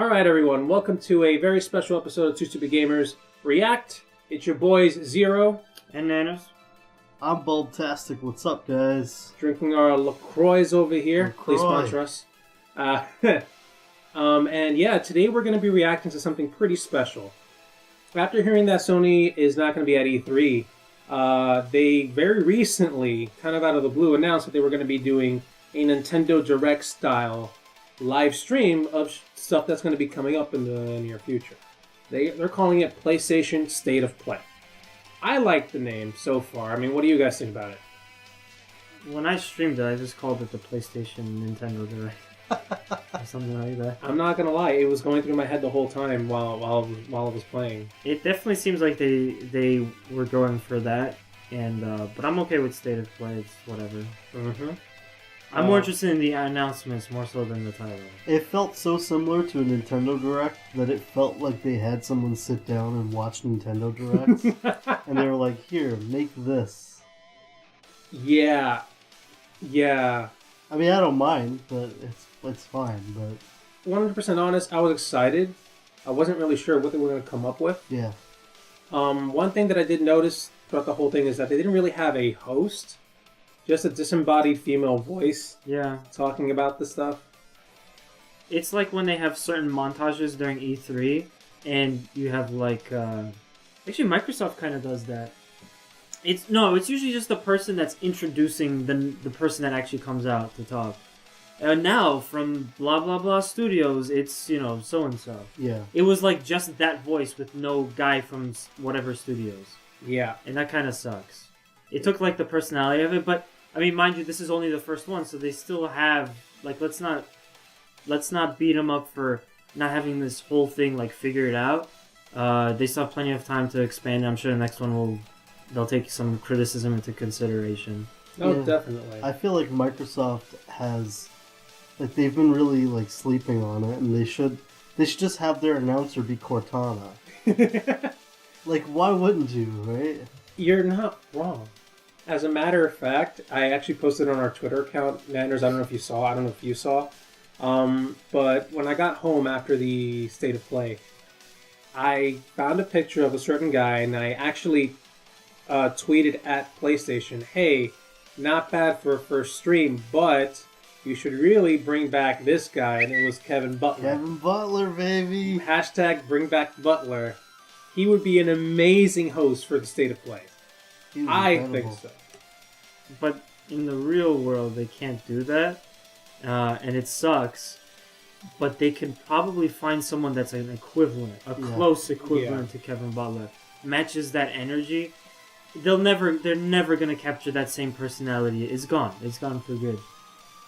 Alright everyone, welcome to a very special episode of Two Stupid Gamers React. It's your boys Zero and Nanos. I'm Bulbtastic. What's up, guys? Drinking our LaCroix over here. LaCroix. Please sponsor us. And yeah, today we're going to be reacting to something pretty special. After hearing that Sony is not going to be at E3, they very recently, kind of out of the blue, announced that they were going to be doing a Nintendo Direct style live stream of stuff that's going to be coming up in the near future. They're calling it PlayStation State of Play. I like the name so far. I mean, what do you guys think about it? When I streamed it, I just called it the PlayStation Nintendo Direct. Or something like that. I'm not going to lie, it was going through my head the whole time while I was playing. It definitely seems like they were going for that, and but I'm okay with State of Play. It's whatever. Mm-hmm. I'm more interested in the announcements more so than the title. It felt so similar to a Nintendo Direct that it felt like they had someone sit down and watch Nintendo Directs. And they were like, here, make this. Yeah. I mean, I don't mind, but it's fine, but... 100% honest, I was excited. I wasn't really sure what they were going to come up with. Yeah. One thing that I did notice throughout the whole thing is that they didn't really have a host. Just a disembodied female voice. Yeah. Talking about the stuff. It's like when they have certain montages during E3, and you have like... Actually, Microsoft kind of does that. It's usually just the person that's introducing the person that actually comes out to talk. And now, from blah blah blah studios, it's, so-and-so. Yeah. It was like just that voice with no guy from whatever studios. Yeah. And that kind of sucks. It took like the personality of it, but... I mean, mind you, this is only the first one, so they still have, like, let's not beat them up for not having this whole thing, like, figured out. They still have plenty of time to expand. I'm sure the next one they'll take some criticism into consideration. Oh, yeah. Definitely. I feel like Microsoft has, like, they've been really, like, sleeping on it, and they should just have their announcer be Cortana. Like, why wouldn't you, right? You're not wrong. As a matter of fact, I actually posted on our Twitter account, Nanners, I don't know if you saw. But when I got home after the State of Play, I found a picture of a certain guy, and I actually tweeted at PlayStation, hey, not bad for a first stream, but you should really bring back this guy, and it was Kevin Butler. Kevin Butler, baby! Hashtag bring back Butler. He would be an amazing host for the State of Play. I think so. But in the real world, they can't do that, and it sucks. But they can probably find someone that's an equivalent, close equivalent to Kevin Butler, matches that energy. They're never gonna capture that same personality. It's gone for good.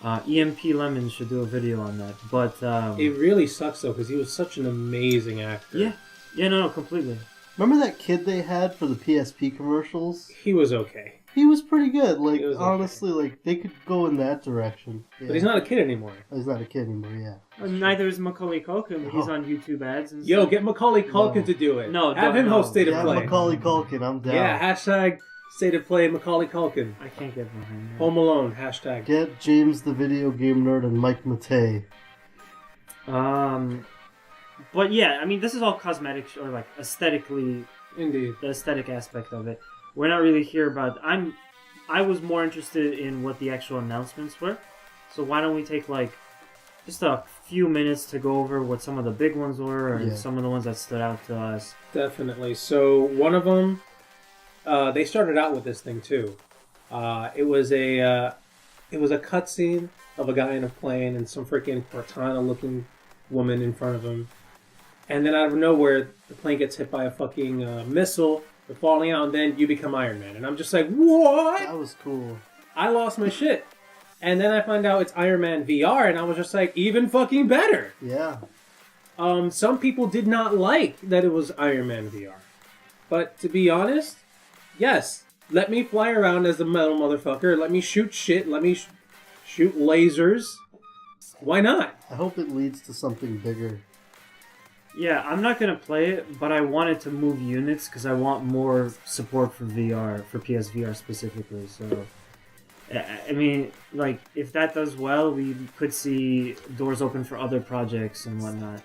EMP Lemon should do a video on that. But it really sucks though, because he was such an amazing actor. Yeah, no, completely. Remember that kid they had for the PSP commercials? He was okay. He was pretty good. Like, honestly, okay. Like, they could go in that direction. Yeah. But he's not a kid anymore. He's not a kid anymore, yeah. Neither is Macaulay Culkin, but he's on YouTube ads and Yo, stuff. get Macaulay Culkin to do it. No, have him host State of Play. Macaulay Culkin, I'm down. Yeah, hashtag State of Play Macaulay Culkin. I can't get behind that. Home Alone, hashtag. Get James the Video Game Nerd and Mike Matei. But yeah, I mean, this is all cosmetic, or like aesthetically... Indeed. The aesthetic aspect of it. We're not really here about... I was more interested in what the actual announcements were. So why don't we take like just a few minutes to go over what some of the big ones were and some of the ones that stood out to us. Definitely. So one of them, they started out with this thing too. It was a cutscene of a guy in a plane and some freaking Cortana-looking woman in front of him. And then out of nowhere, the plane gets hit by a fucking missile. They're falling out, and then you become Iron Man. And I'm just like, what? That was cool. I lost my shit. And then I find out it's Iron Man VR, and I was just like, even fucking better. Yeah. Some people did not like that it was Iron Man VR. But to be honest, yes, let me fly around as the metal motherfucker. Let me shoot shit. Let me shoot lasers. Why not? I hope it leads to something bigger. Yeah, I'm not going to play it, but I wanted to move units because I want more support for VR, for PSVR specifically. So, I mean, like, if that does well, we could see doors open for other projects and whatnot.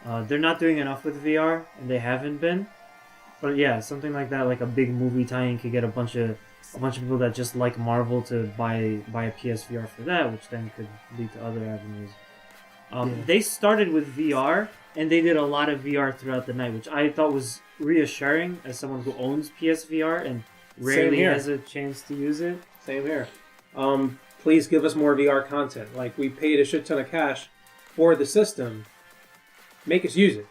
They're not doing enough with VR, and they haven't been. But yeah, something like that, like a big movie tie-in, could get a bunch of people that just like Marvel to buy a PSVR for that, which then could lead to other avenues. They started with VR, and they did a lot of VR throughout the night, which I thought was reassuring as someone who owns PSVR and rarely has a chance to use it. Same here. Please give us more VR content. Like, we paid a shit ton of cash for the system. Make us use it.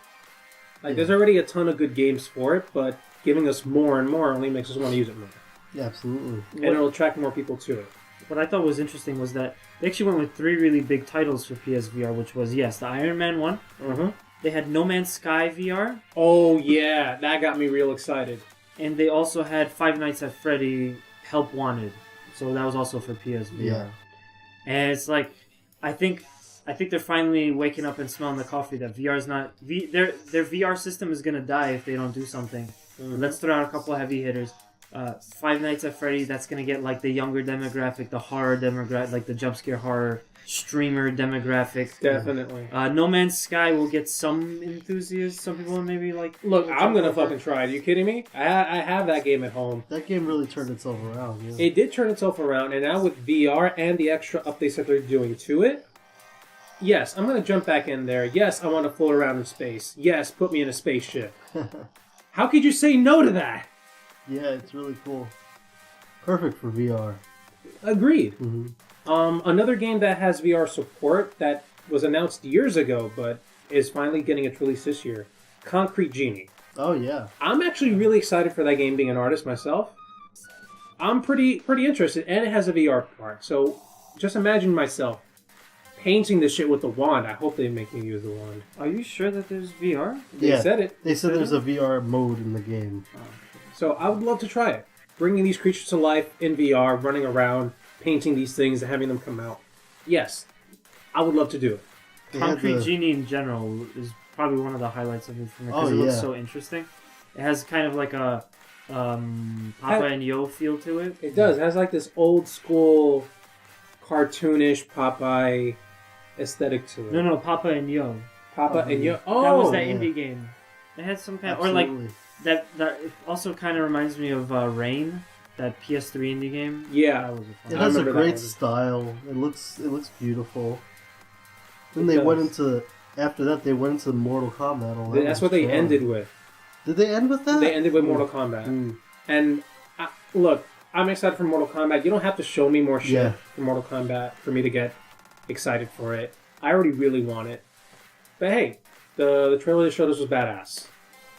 Like, there's already a ton of good games for it, but giving us more and more only makes us want to use it more. Yeah, absolutely. And it'll attract more people to it. What I thought was interesting was that they actually went with 3 really big titles for PSVR, which was, yes, the Iron Man one. Mm-hmm. They had No Man's Sky VR. Oh, yeah. That got me real excited. And they also had Five Nights at Freddy Help Wanted. So that was also for PSVR. Yeah. And it's like, I think they're finally waking up and smelling the coffee that VR's not... Their VR system is going to die if they don't do something. Mm-hmm. Let's throw out a couple of heavy hitters. Five Nights at Freddy, that's going to get like the younger demographic, the horror demographic, like the jump scare horror streamer demographic. Definitely. No Man's Sky will get some enthusiasts. Some people maybe like... Look, I'm going to fucking try it. Are you kidding me? I have that game at home. That game really turned itself around. Yeah. It did turn itself around, and now with VR and the extra updates that they're doing to it, yes, I'm going to jump back in there. Yes, I want to float around in space. Yes, put me in a spaceship. How could you say no to that? Yeah, it's really cool. Perfect for VR. Agreed. Mm-hmm. Another game that has VR support that was announced years ago, but is finally getting its release this year. Concrete Genie. Oh, yeah. I'm actually really excited for that game, being an artist myself. I'm pretty interested, and it has a VR part. So just imagine myself painting this shit with the wand. I hope they make me use the wand. Are you sure that there's VR? They said it. They said there's a VR mode in the game. So I would love to try it. Bringing these creatures to life in VR, running around, painting these things, and having them come out. Yes, I would love to do it. Concrete Genie in general is probably one of the highlights of it for me because it looks so interesting. It has kind of like a Papa and Yo feel to it. It does. It has like this old school, cartoonish Popeye aesthetic to it. No, Papa and Yo. Papa and Yo. Oh, that was that indie game. It had some kind of, or like that. It also kind of reminds me of Rain, that PS3 indie game. Yeah, that was it has a great style. It looks beautiful. Then they went into after that. They went into Mortal Kombat. That's what they ended with. Did they end with that? They ended with Mortal Kombat. And look, I'm excited for Mortal Kombat. You don't have to show me more shit for Mortal Kombat for me to get excited for it. I already really want it. But hey, the trailer they showed us was badass.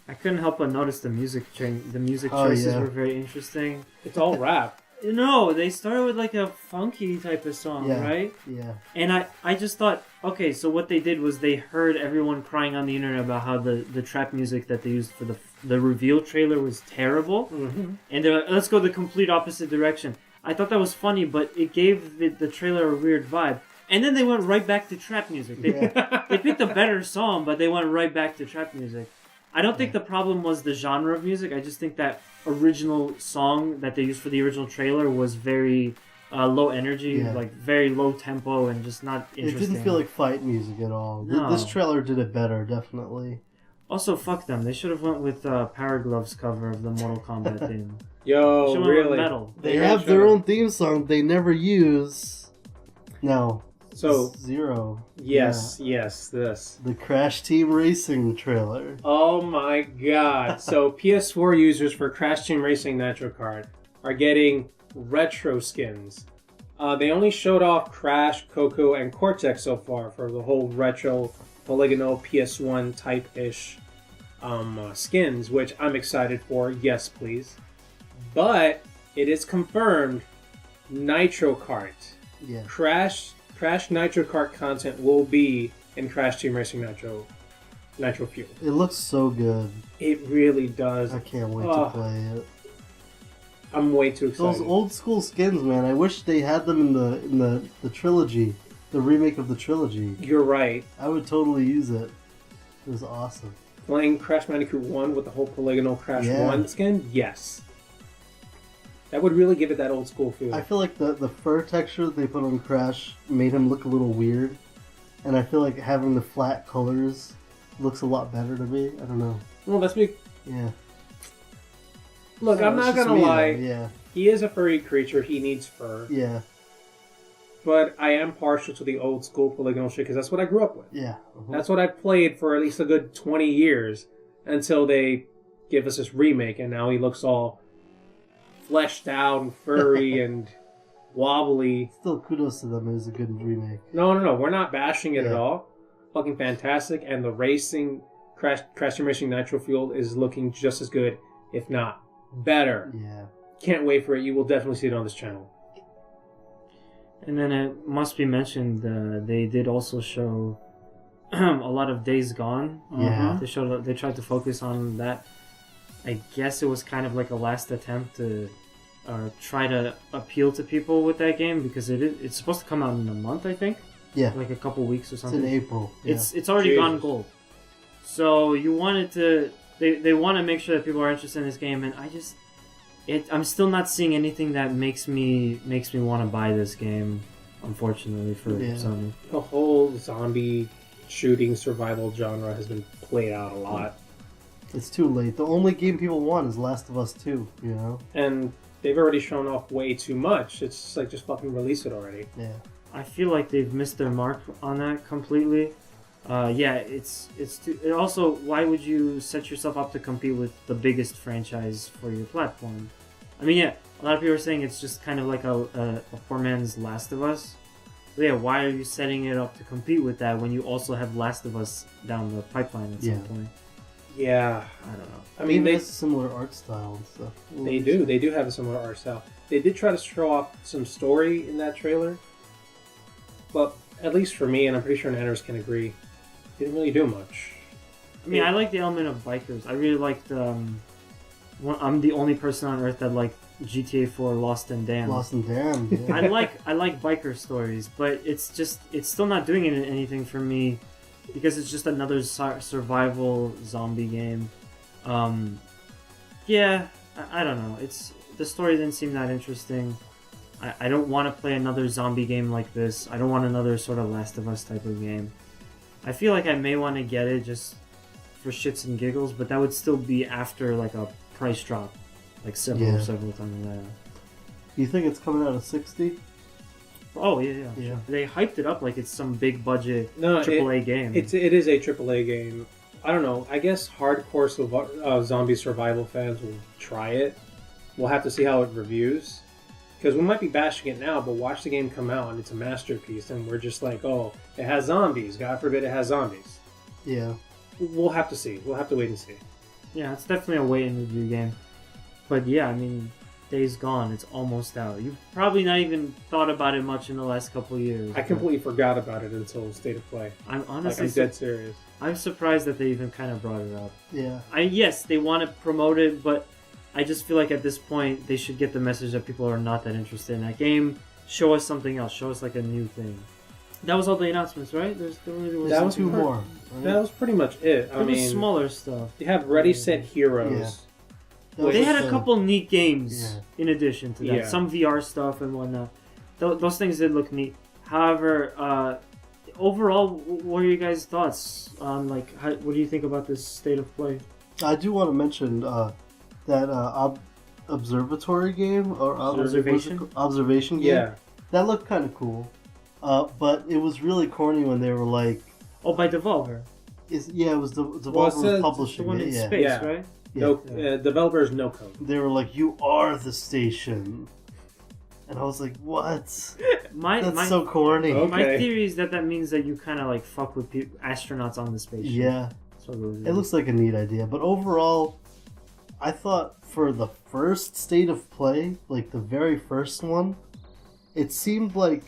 I couldn't help but notice the music the music choices were very interesting. It's all rap. No, they started with like a funky type of song, right? Yeah. And I just thought, okay, so what they did was they heard everyone crying on the internet about how the trap music that they used for the reveal trailer was terrible. Mm-hmm. And they're like, let's go the complete opposite direction. I thought that was funny, but it gave the trailer a weird vibe. And then they went right back to trap music. They picked a better song, but they went right back to trap music. I don't think the problem was the genre of music. I just think that original song that they used for the original trailer was very low energy, like very low tempo, and just not interesting. It didn't feel like fight music at all. No. This trailer did it better, definitely. Also, fuck them. They should have went with Power Glove's cover of the Mortal Kombat theme. Yo, really? Metal. They have their own theme song they never use. No. So Zero. Yes, this. The Crash Team Racing trailer. Oh my god. So PS4 users for Crash Team Racing Nitro Kart are getting retro skins. They only showed off Crash, Coco, and Cortex so far for the whole retro polygonal PS1 type-ish skins, which I'm excited for. Yes, please. But it is confirmed Nitro Kart. Yeah. Crash Nitro Kart content will be in Crash Team Racing Nitro Fuel. It looks so good. It really does. I can't wait to play it. I'm way too excited. Those old school skins, man. I wish they had them in the trilogy, the remake of the trilogy. You're right. I would totally use it. It was awesome. Playing Crash Bandicoot 1 with the whole polygonal Crash 1 skin? Yes. That would really give it that old school feel. I feel like the fur texture that they put on Crash made him look a little weird. And I feel like having the flat colors looks a lot better to me. I don't know. Well, that's me. Yeah. Look, I'm It's not just gonna me, lie. though. Yeah. He is a furry creature. He needs fur. Yeah. But I am partial to the old school polygonal shit because that's what I grew up with. Yeah. That's what I played for at least a good 20 years until they give us this remake, and now he looks all fleshed out and furry and wobbly. Still, kudos to them. It was a good remake. No. We're not bashing it at Yeah. all. Fucking fantastic. And the racing, Crash Team Racing Nitro Fuel is looking just as good, if not better. Yeah. Can't wait for it. You will definitely see it on this channel. And then it must be mentioned, they did also show a lot of Days Gone. Yeah. They tried to focus on that. I guess it was kind of like a last attempt to try to appeal to people with that game because it's supposed to come out in a month, I think. Yeah. Like a couple weeks or It's something. in April. Yeah. It's already Jesus. gone gold. So you wanted to they want to make sure that people are interested in this game, and I'm still not seeing anything that makes me want to buy this game. Unfortunately for Sony. The whole zombie shooting survival genre has been played out a lot. It's too late. The only game people want is Last of Us 2, you know? And they've already shown off way too much. It's just like, just fucking release it already. Yeah. I feel like they've missed their mark on that completely. It's too, and also, why would you set yourself up to compete with the biggest franchise for your platform? I mean, yeah, a lot of people are saying it's just kind of like a poor man's Last of Us. But yeah, why are you setting it up to compete with that when you also have Last of Us down the pipeline at some point? Yeah. I don't know. I mean, It has a similar art style and stuff. They do. They do have a similar art style. They did try to show off some story in that trailer. But at least for me, and I'm pretty sure Nanners can agree, didn't really do much. I mean, I like the element of bikers. I really liked. I'm the only person on Earth that liked GTA 4 Lost and Damned. Lost and Damned, yeah. I like biker stories, but it's still not doing anything for me because it's just another survival zombie game. Yeah, I don't know. The story didn't seem that interesting. I don't want to play another zombie game like this. I don't want another sort of Last of Us type of game. I feel like I may want to get it just for shits and giggles, but that would still be after like a price drop, like several times. You think it's coming out at 60? Oh yeah. Yeah. They hyped it up like it's some big budget No, AAA game. It is a AAA game. I don't know. I guess hardcore zombie survival fans will try it. We'll have to see how it reviews. Because we might be bashing it now, but watch the game come out and it's a masterpiece, and we're just like, oh, it has zombies. God forbid it has zombies. Yeah. We'll have to see. We'll have to wait and see. Yeah, it's definitely a wait and review game. But yeah, I mean, Days Gone, it's almost out. You've probably not even thought about it much in the last couple of years. I completely forgot about it until State of Play. I'm honestly I'm dead serious. I'm surprised that they even kind of brought it up. Yeah. Yes, they want to promote it, but I just feel like at this point they should get the message that people are not that interested in that game. Show us something else. Show us like a new thing. That was all the announcements, right? There really was That was two more. Right? That was pretty much it. There was smaller stuff. You have Ready, Set, Heroes. That was They had just a couple neat games Yeah. in addition to that. Yeah. Some VR stuff and whatnot. Those things did look neat. However, overall, what are you guys' thoughts on what do you think about this State of Play? I do want to mention that observatory game or observation game. Yeah. That looked kind of cool, but it was really corny when they were like, Oh, by Devolver. it was the Well, it Devolver was says The publishing one it. in Yeah. space, Yeah. right? No, developers no code. They were like, "You are the station," and I was like, "What? That's so corny." Okay. My theory is that means that you kind of like fuck with astronauts on the spaceship. Yeah, So those it looks like a neat idea, but overall, I thought for the first State of Play, like the very first one, it seemed like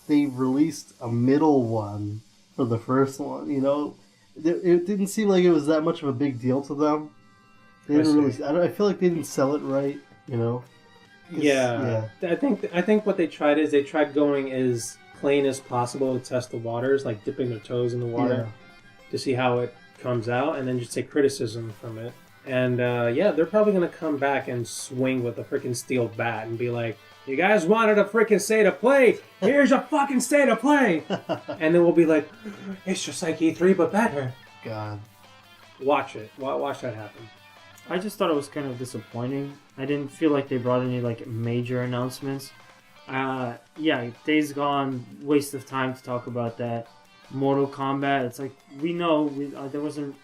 they released a middle one for the first one. You know, it didn't seem like it was that much of a big deal to them. They didn't really. I feel like they didn't sell it right. You know. Yeah. I think what they tried is they tried going as plain as possible to test the waters, like dipping their toes in the water to see how it comes out, and then just take criticism from it. And they're probably gonna come back and swing with a freaking steel bat and be like, "You guys wanted a freaking State of Play? Here's a fucking State of Play!" And then we'll be like, "It's just like E3 but better." God. watch it. Watch that happen. I just thought it was kind of disappointing. I didn't feel like they brought any like major announcements. Yeah, Days Gone, waste of time to talk about that. Mortal Kombat, it's like we know there wasn't.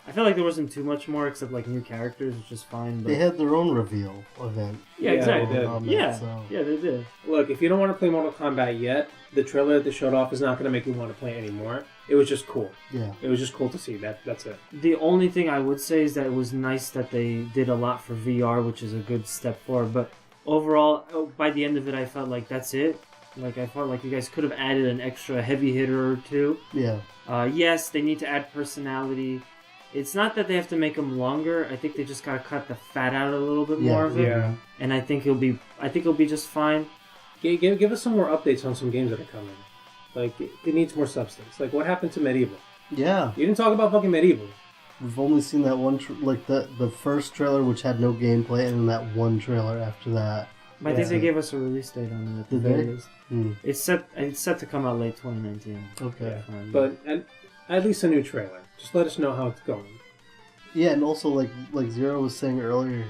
I feel like there wasn't too much more except like new characters, which is fine. But... They had their own reveal event. Yeah, exactly. They did. Yeah, they did. Look, if you don't want to play Mortal Kombat yet, the trailer that they showed off is not going to make you want to play anymore. It was just cool. Yeah. It was just cool to see. That's it. The only thing I would say is that it was nice that they did a lot for VR, which is a good step forward. But overall, by the end of it, I felt like that's it. Like, I felt like you guys could have added an extra heavy hitter or two. Yeah. Yes, they need to add personality. It's not that they have to make them longer. I think they just gotta cut the fat out a little bit more of it. Yeah. And I think it'll be just fine. Give us some more updates on some games that are coming. Like, it needs more substance. Like, what happened to Medieval? Yeah. You didn't talk about fucking Medieval. We've only seen that one, the first trailer, which had no gameplay, and then that one trailer after that. I think they gave us a release date on it at the Did very they? least. Hmm. It's set to come out late 2019. Okay. But at least a new trailer. Just let us know how it's going. Yeah, and also, like Zero was saying earlier,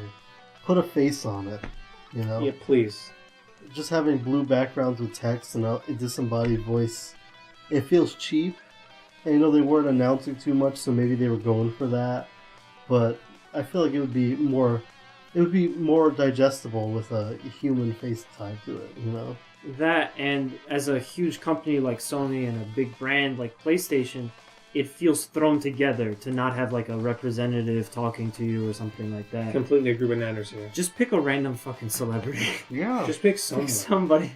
put a face on it, you know? Yeah, please. Just having blue backgrounds with text and a disembodied voice, it feels cheap. And, they weren't announcing too much, so maybe they were going for that. But I feel like it would be more digestible with a human face tied to it, That, and as a huge company like Sony and a big brand like PlayStation, it feels thrown together to not have like a representative talking to you or something like that. Completely agree with Nanders here. Just pick a random fucking celebrity. Yeah. Just pick someone. Pick somebody.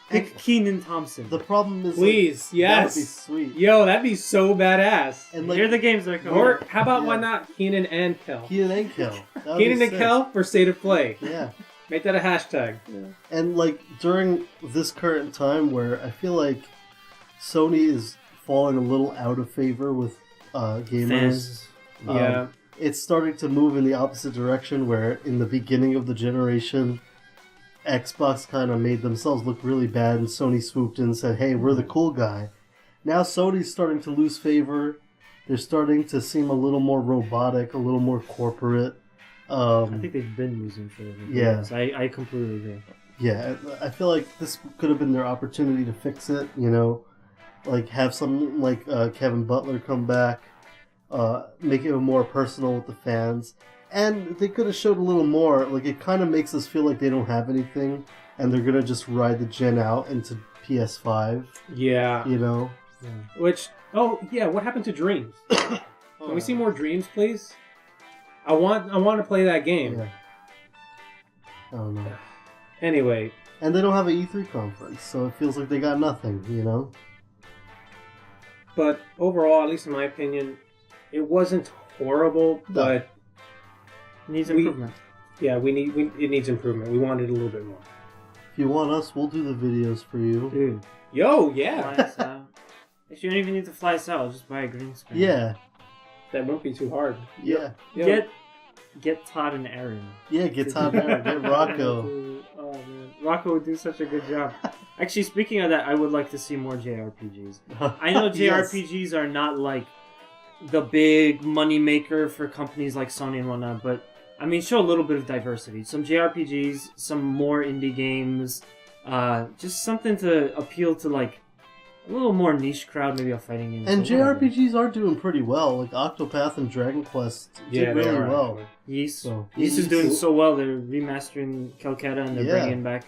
Pick Keenan Thompson. The problem is, please, yes. That would be sweet. Yo, that'd be so badass. And here are the games that are coming. Or how about why not Keenan and Kel? Keenan and Kel. Keenan and Kel for State of Play. Yeah. Make that a hashtag. Yeah. And during this current time where I feel like Sony is falling a little out of favor with gamers. Fans. Yeah. It's starting to move in the opposite direction where in the beginning of the generation, Xbox kind of made themselves look really bad and Sony swooped in and said, hey, we're the cool guy. Now Sony's starting to lose favor. They're starting to seem a little more robotic, a little more corporate. I think they've been losing favor. Yeah. Yes, I completely agree. Yeah, I feel like this could have been their opportunity to fix it, Like, have someone like Kevin Butler come back, make it more personal with the fans. And they could have showed a little more. Like, it kind of makes us feel like they don't have anything, and they're going to just ride the gen out into PS5. Yeah. Yeah. Which, what happened to Dreams? Can we see more Dreams, please? I want to play that game. Yeah. I don't know. Anyway. And they don't have an E3 conference, so it feels like they got nothing, But overall, at least in my opinion, it wasn't horrible, but it needs improvement. It needs improvement. We wanted a little bit more. If you want us, we'll do the videos for you. Dude. Yo, yeah. Fly us out. Actually, you don't even need to fly us out. I'll just buy a green screen. Yeah. That won't be too hard. Yeah. Get Todd and Aaron. Yeah, get Todd and Aaron. Get Rocco. Oh, man. Rocco would do such a good job. Actually, speaking of that, I would like to see more JRPGs. I know JRPGs are not like the big money maker for companies like Sony and whatnot, but I mean, show a little bit of diversity. Some JRPGs, some more indie games, just something to appeal to like a little more niche crowd, maybe a fighting game. And JRPGs are doing pretty well. Like Octopath and Dragon Quest did really well. Ys is doing so well. They're remastering Calcutta and they're bringing it back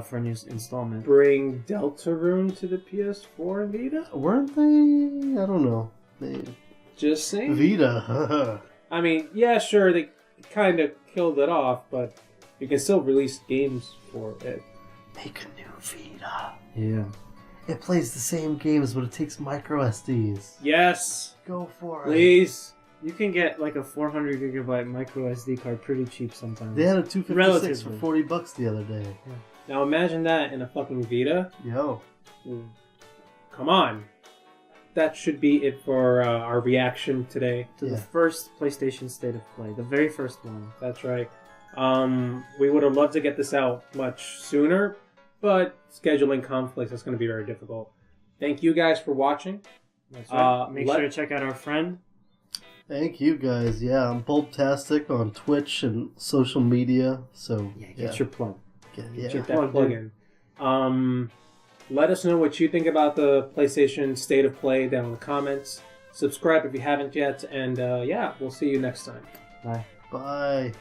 for a new installment. Bring Deltarune to the PS4 and Vita? Weren't they? I don't know. Just saying. Vita. I mean, yeah, sure, they kind of killed it off, but you can still release games for it. Make a new Vita. Yeah. It plays the same games, but it takes micro SDs. Yes. Go for it. Please. You can get like a 400 gigabyte micro SD card pretty cheap sometimes. They had a 256 for $40 the other day. Yeah. Now imagine that in a fucking Vita. Yo. Come on. That should be it for our reaction today. To the first PlayStation State of Play. The very first one. That's right. We would have loved to get this out much sooner, but scheduling conflicts, that's going to be very difficult. Thank you guys for watching. That's right. Make sure to check out our friend. Thank you guys. Yeah, I'm Bulbtastic on Twitch and social media. So Get your plug. Get that plug in. Let us know what you think about the PlayStation State of Play down in the comments. Subscribe if you haven't yet, and we'll see you next time. Bye. Bye.